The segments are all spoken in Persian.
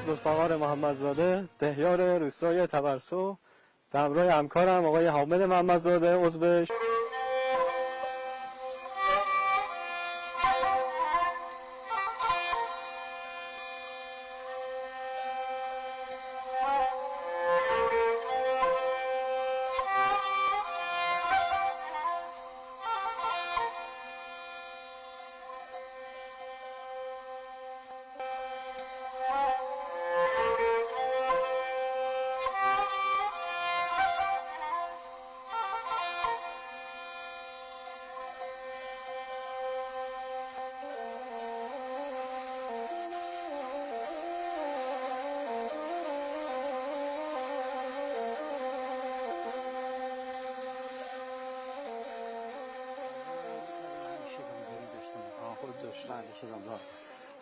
ذوالفقار محمدزاده، دهیار روستای تبرسو، به همراه همکارم آقای حامد محمدزاده عضو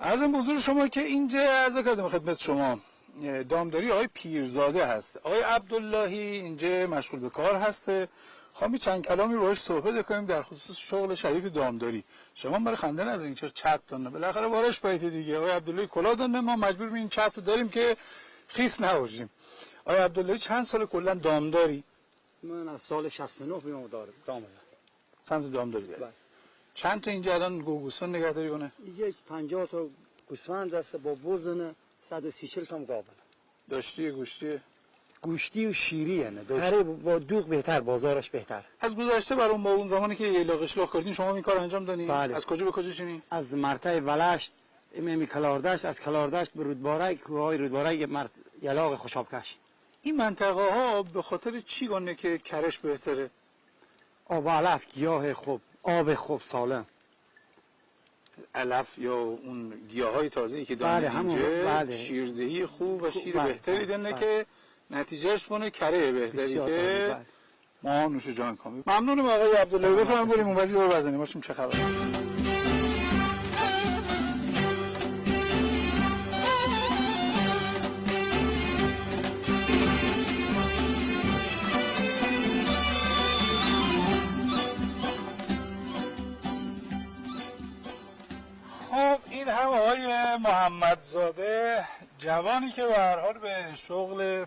عرضم حضور شما که اینجا عرض کردم خدمت شما دامداری آقای پیرزاده هست. آقای عبداللهی اینجا مشغول به کار هسته. خواهیم چند کلامی روش صحبت کنیم در خصوص شغل شریف دامداری. شما برای خندن از این چرا چت دانه بالاخره بارش باید دیگه. آقای عبداللهی کلا دانه، ما مجبور این چت داریم که خیس نباشیم. آقای عبداللهی چند سال کلا دامداری؟ من از سال 69 بیام دامداری. چند تا دامداری داری؟ چند تا اینجا الان گوسفند نگهداری کنه؟ اینجا 50 تا گوسفند هست با بوزنه، 130 تا گاو داشتی گوشتی و شیری نه. هر با دوغ بهتر، بازارش بهتر. از گذشته برام با اون زمانی که یلاق اشلاق کردین شما این کار انجام دادین؟ بله. از کجا به کجا چینی؟ از مرتع ولشت امی کلاردشت، از کلاردشت به رودبارک، کوههای رودبارک یلاق خوشابکش. این منطقه ها به خاطر چی گونه که کرش بهتره؟ آب علف، گیاه خوب، آب خوب سالم. علف یا اون گیاهای تازه‌ای که دارن اینجا بله. شیردهی خوب و شیر بله. بهتری دنه که نتیجهش بونه کره بهتری که ما نوش جان کنیم. ممنونم آقای عبداللهی. بفرمایید بریم اونوری دور بزنیم باشیم چه خبر. خب این هم آقای محمدزاده، جوانی که به هر حال به شغل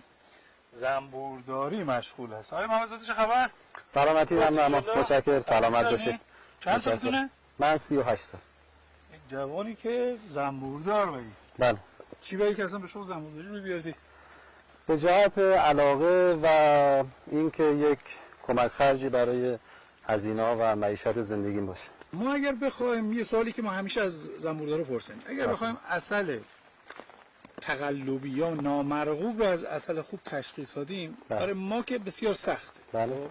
زنبورداری مشغول است. آقای محمدزاده چه خبر؟ سلامتی ممنونم. متشکرم. سلامت باشید. چند سالتونه؟ من 38 سال. یک جوانی که زنبوردار بایی. بله. چی بایی که اصلا به شغل زنبورداری رو بیاردی؟ به جهت علاقه و اینکه یک کمک خرجی برای هزینه‌ها و معیشت زندگیم باشه. ما اگر بخوایم یه سوالی که ما همیشه از زنبوردارا پرسیم، اگر بخوایم عسل تقلبی یا نامرغوب رو از عسل خوب تشخیص دادیم، برای ما که بسیار سخته. بله.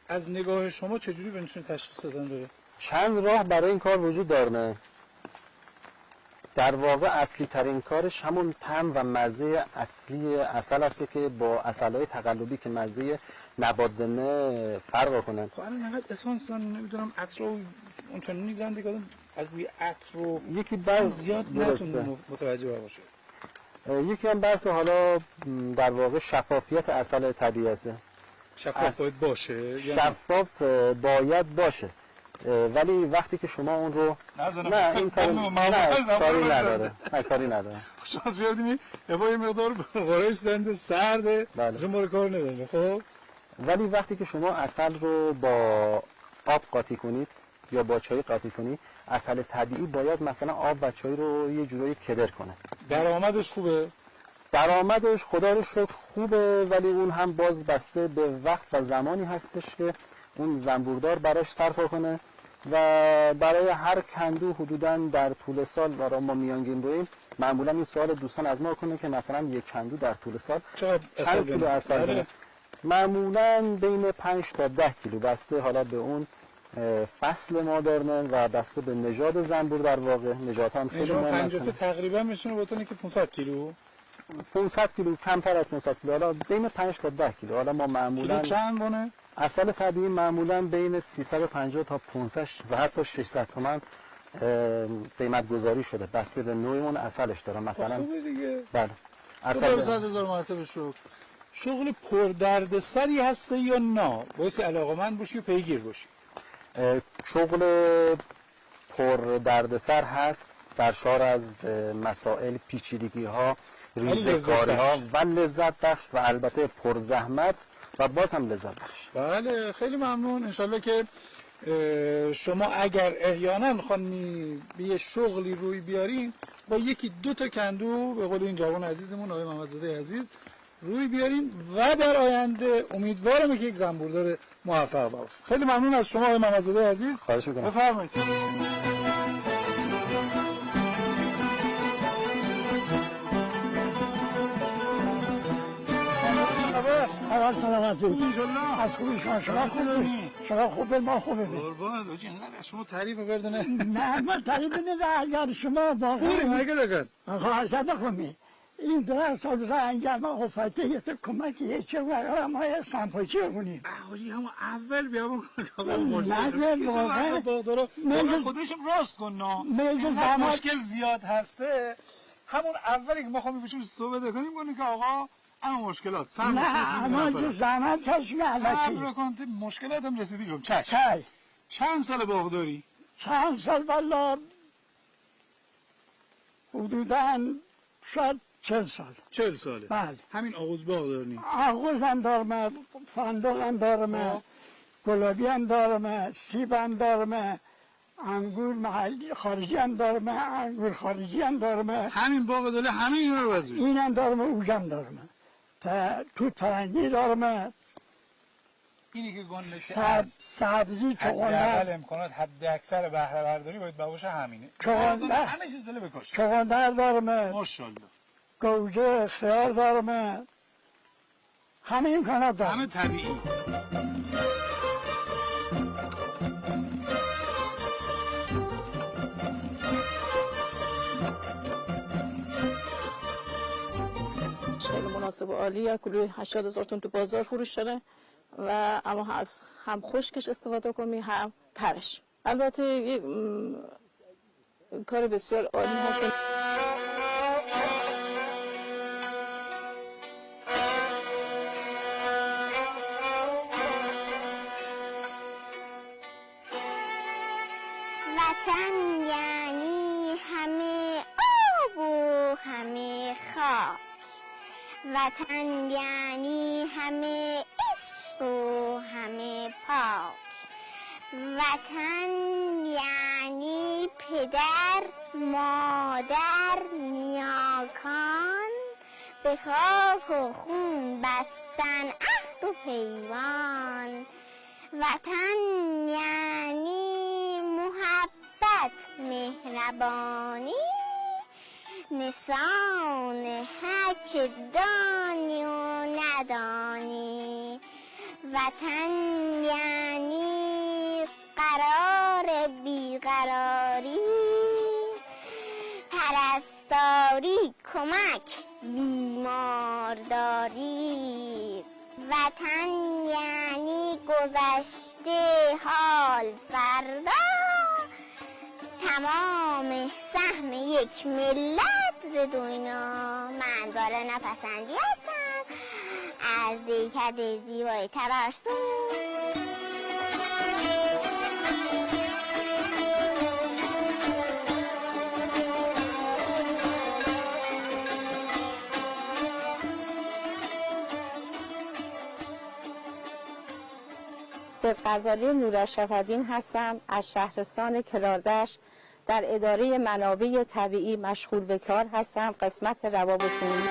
از نگاه شما چجوری بنشون تشخیص دادن داره؟ چند راه برای این کار وجود داره. در واقع اصلی ترین کارش همون طعم و مزه اصلی عسل هسته که با عسل‌های تقلبی که مزه نبات‌دانه فرق کنن. خب الان انقدر اسانس نمیدونم عطر رو اون چنین میزنن دیگه از روی عطر رو یکی بعض زیاد نتون متوجه باشه. یکی هم بحث حالا در واقع شفافیت عسل طبیعی است. شفاف باید باشه؟ شفاف باید باشه. ولی وقتی که شما اون رو نه این کاری نداره. شانس بیادیم یه مقدار غرش زنده سرده شما رو کار نداره. خب ولی وقتی که شما عسل رو با آب قاطی کنید یا با چای قاطی کنید، عسل طبیعی باید مثلا آب و چای رو یه جورایی کدر کنه. درآمدش خوبه؟ درآمدش خدا رو شکر خوبه، ولی اون هم باز بسته به وقت و زمانی هستش که اون زنبوردار براش صرف کنه و برای هر کندو حدوداً در طول سال برای ما میانگین داریم. معمولا این سوال دوستان از ما کنه که مثلا یک کندو در طول سال چند کیلو عسل داره؟ معمولا بین 5 تا 10 کیلو بسته حالا به اون فصل ما دارن و بسته به نژاد زنبور. در واقع نژاد هم خیلی مهمه. 50 تا تقریبا میشونه بتونه که 500 کیلو 500 کیلو کمتر از 500 کیلو، حالا بین 5 تا 10 کیلو. حالا ما معمولا چند بونه عسل طبیعی معمولا بین 350 تا 500 و حتی 600 تومان قیمت گذاری شده، بسته به نوع اون عسلش داره. مثلا خوبه دیگه. بله. عسل 100,000 مرتبه شغل پردردسری هسته یا نه؟ باعث علاقه‌مند باشی و پیگیر باشی. شغل پر دردسر هست، سرشار از مسائل، پیچیدگی ها، لذت ریزکاری ها بخش. و لذت بخش و البته پرزحمت و باز هم لذت بخش. بله خیلی ممنون. انشالله که شما اگر احیانا خواهی به یه شغلی روی بیارین با یکی دو تا کندو به قول این جوان عزیزمون آقای محمدزاده عزیز روی بیارین و در آینده امیدوارم که یک زنبوردار موفق باشید. خیلی ممنون از شما آقای محمدزاده عزیز. خواهش میکنم. بفرمایید. خبر سلامتی انشالله. از خوبی شما خوبی شما خوبه ما خوبه قربانت آجی اینقدر از شما تعریف کردنه. نه من تعریف نده اگر شما بوری واقعا مگه دکن. خواهش بخونی این درست سال انجام آفته یه تو کمکی چه وقت ما یه سمپوچی کنیم آجی همون اول بیا نه واقعا باغدارا میگه خودشم راست کن نا میگه اینقدر زمان مشکل زیاد هسته همون اولی که ما خواهیم بشیم صحبت کنیم کنیم که آقا اما مشکلات صبر نه اما جو زمان تشمی صبر علکی کن مشکلات هم رسیدی گم چشم چای چند سال باغداری؟ چند سال والا حدوداً شاید 40 سال 40 ساله. بله همین آغوز باغداری. آغوز هم دارم فندق هم دارم گلابی هم دارم سیب هم دارم انگور محلی خارجی هم دارم انگور خارجی هم دارم همین باغداری همه اینا رو بزوید. این هم دارم اوجم دارم توت فرنگی دارم اینی که گندشه از سبزی حداقل چغندر امکانات حد اکثر بهره برداری باید باشه همینه. چغندر. همه چیز داره بکشه. چغندر دارم ماشاءالله. گوجه خیار دارم همه امکانات دارم همه طبیعی. خیلی مناسب و عالیه. کلوی 80,000 تن تو بازار فروش شده و اما از هم خشکش استفاده کنی هم ترش. البته یک کار بسیار عالی هست. وطن یعنی همه آب و همه خاک، وطن یعنی همه عشق و همه پاک، وطن یعنی پدر مادر نیاکان به خاک و خون بستن عهد و پیمان، وطن یعنی محبت مهربانی نسان حق دانی و ندانی، وطن یعنی قرار بیقراری پرستاری کمک بیمارداری، وطن یعنی گذشته حال فردا تمام سهم یک ملت ز دنیا. من بالا نپسندی هستم از دهکده زیبای تبرسون. سید غزالی نوراشرف‌الدین هستم از شهرستان کلاردشت. در اداره منابع طبیعی مشغول به کار هستم، قسمت روابط‌عمومی.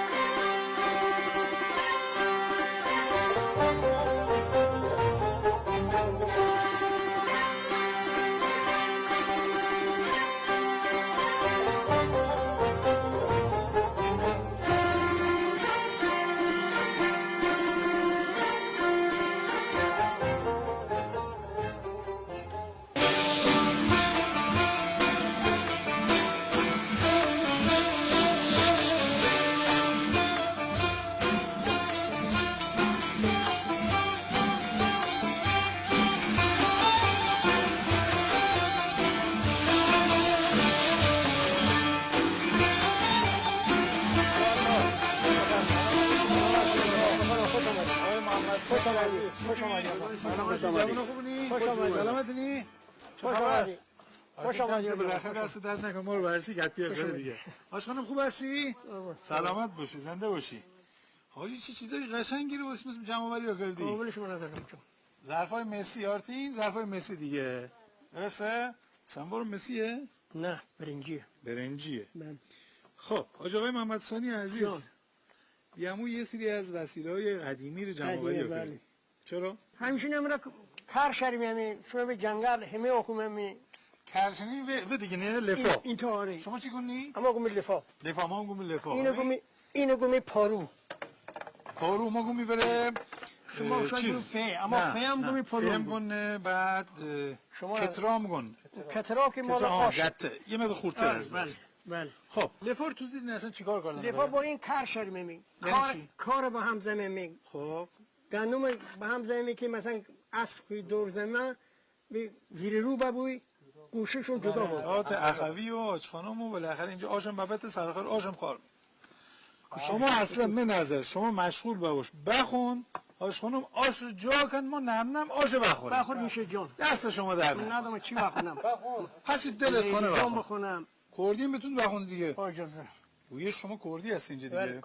جوان خوبی؟ سلامت نی؟ چه خبر؟ خوش آمدید. بالاخره دست درد نکنه، ما رو برسی گت بیار دیگه. آج خانم خوب هستی؟ سلامت باشی، زنده باشی. حاجی چه چیزای قشنگی رو واسه جمع آوری کردی؟ قابل شما ندارم. ظرفای مسی آرتین، ظرفای مسی دیگه. درسته؟ سنبار مسیه؟ نه برنجیه. برنجیه. بله. خب حاج آقای محمد ثانی عزیز، یمو یه سری از وسیله‌های قدیمی رو جمع آوری بله. کردی. چرا؟ همیشه نمیره کار شرمی همی شما به جنگل همه حکومت همی کرشنی و دیگه نه لفا. این طوری. شما چی کنی؟ اما گمی لفا. لفا ما گم لفا. اینو گمی پارو. پارو ما گمی بره. شما شاید فه اما فه هم گمی پارو. فهم گونه بعد کترام گن. کترا که مال آش. یه مقدار خورده است. بله. خب لفا رو تو زیر اصلا چیکار کردن؟ لفا با این کار شرمی همی. کار با هم زمین می. خب گندم با هم زمین که مثلا اسب دور زمین زیر رو ببوی گوششون جدا بود. تات اخوی و آج خانم و بالاخره اینجا آشم بابت سرخار آشم خار. شما اصلا من نظر شما مشغول باش بخون آج خانم آش رو جا کن ما نم آش بخوریم. بخور میشه جان. دست شما در نه. ندارم چی بخونم. هرچی دلت کنه بخون. بخونم. کردیم بتون بخون دیگه. اجازه. گویه شما کردی هست اینجا دیگه.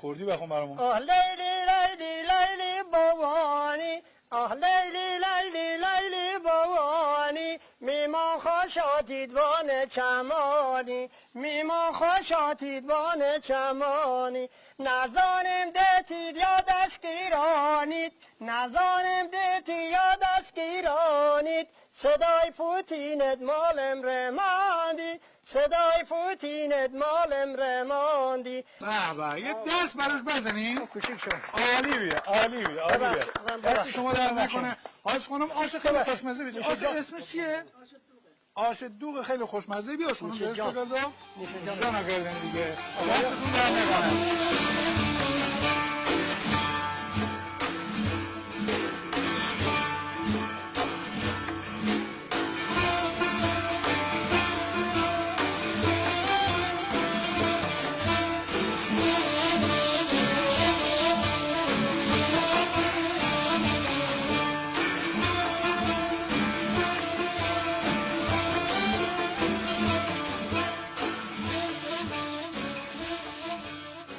کردی بخون برامون. آه لیلی لیلی لیلی بابانی آه لیلی لیلی لیلی بابانی میمان خوشاتید بان چمانی میمان خوشاتید بان چمانی نزانم دتید یا دستگیرانید نزانم دتی یا دستگیرانید صدای پوتینت مالم رماندی صدای پوتینت مالم رماندی بابا یه دست براش بزنیم. کوچیک شد. عالی بیه. دست شما در نکنه. آش خانم آش خیلی خوشمزه بیچه. آش اسمش چیه؟ آش دوغ خیلی خوشمزه بیا. آش خانم درست کردم. جانا کردن دیگه. دستتون در نکنه.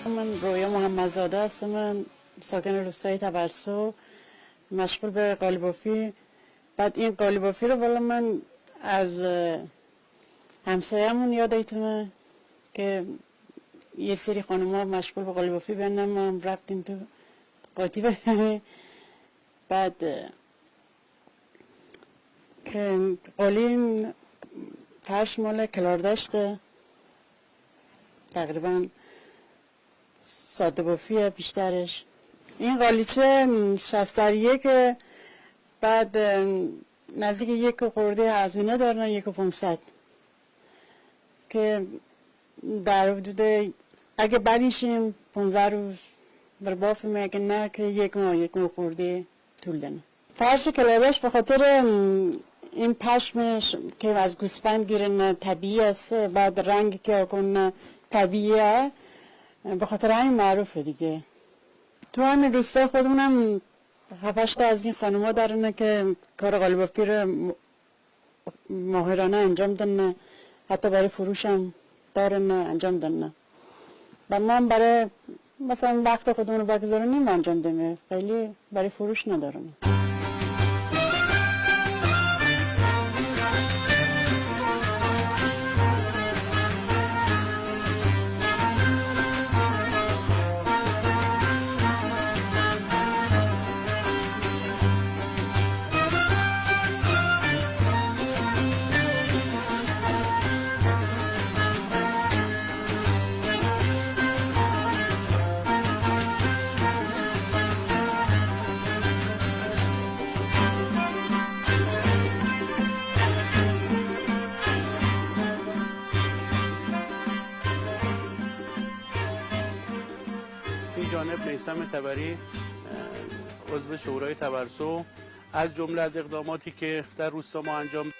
من رویا محمدزاده هستم. من ساکن روستای تبرسو، مشغول به قالیبافی. بعد این قالیبافی رو والا من از همسایه‌مون یاد ایتمه که یه سری خانم‌ها مشغول به قالیبافی بندن، ما هم رفتیم تو قاطی بهمه. بعد قالی فرش مال کلاردشته، تقریبا ساده بافیه بیشترش. این قالیچه 61 بعد نزدیک 1 خورده هزینه دارن، 1,500 که در حدود اگه بریشیم 15 روز بر بافیم، اگه نه که 1 ماه خورده طول دنه. فرش کلابش به خاطر این پشمش که از گوسفند گیرن طبیعی است، بعد رنگ که آکن طبیعیه، به خاطر همین معروفه دیگه. تو همین روستای خودمونم 7-8 از این خانوما دارن که کار قالیبافی رو ماهرانه انجام دادن، حتی برای فروشم دارن انجام دادن. و من برای مثلا وقت خودمون رو بگذارونیم انجام دادم، خیلی برای فروش ندارم. جانب میثم تبری، عضو شورای تبرسو، از جمله از اقداماتی که در روستا ما انجام